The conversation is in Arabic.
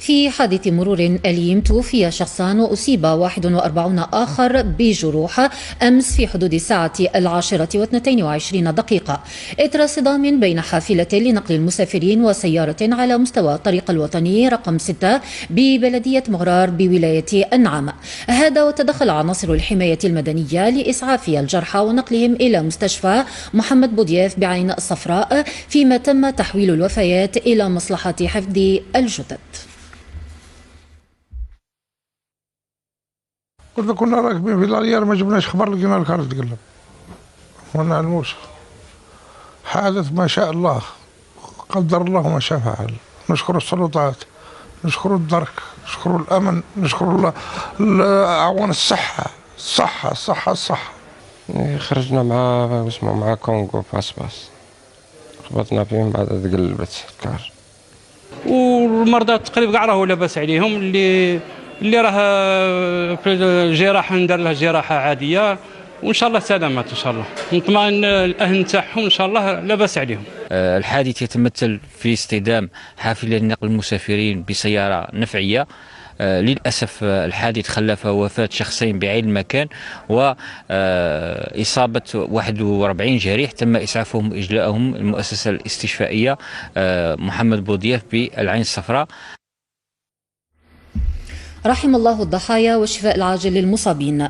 في حادث مرور أليم توفي شخصان وأصيب 41 آخر بجروح أمس في حدود الساعة 10:22 إثر صدام بين حافلة لنقل المسافرين وسيارة على مستوى الطريق الوطني رقم 6 ببلدية مغرار بولاية النعم. هذا وتدخل عناصر الحماية المدنية لإسعاف الجرحى ونقلهم إلى مستشفى محمد بوضياف بعين الصفراء، فيما تم تحويل الوفيات إلى مصلحة حفظ الجثث. كنا راكبين في العيار ما جبناش خبر، لقينا الكار تقلب وانا على الموسى. حادث ما شاء الله، قدر الله ما شاء فعل. نشكر السلطات، نشكر الدرك، نشكر الامن، نشكر الله اعوان الصحه. الصحه خرجنا مع كونغو باس خبطنا فيهم بعد تقلبت الكار. والمرضى تقريبا كاع راهو لاباس عليهم، اللي راه في الجراحه ندير له جراحه عاديه، وان شاء الله سلامات ان شاء الله. نطمئن الاهل تاعهم ان شاء الله لاباس عليهم. الحادث يتمثل في اصطدام حافله لنقل المسافرين بسياره نفعيه. للأسف الحادث خلف وفاة شخصين بعين المكان وإصابة 41 جريح تم إسعافهم وإجلاءهم المؤسسة الاستشفائية محمد بوضياف بالعين الصفراء. رحم الله الضحايا والشفاء العاجل للمصابين.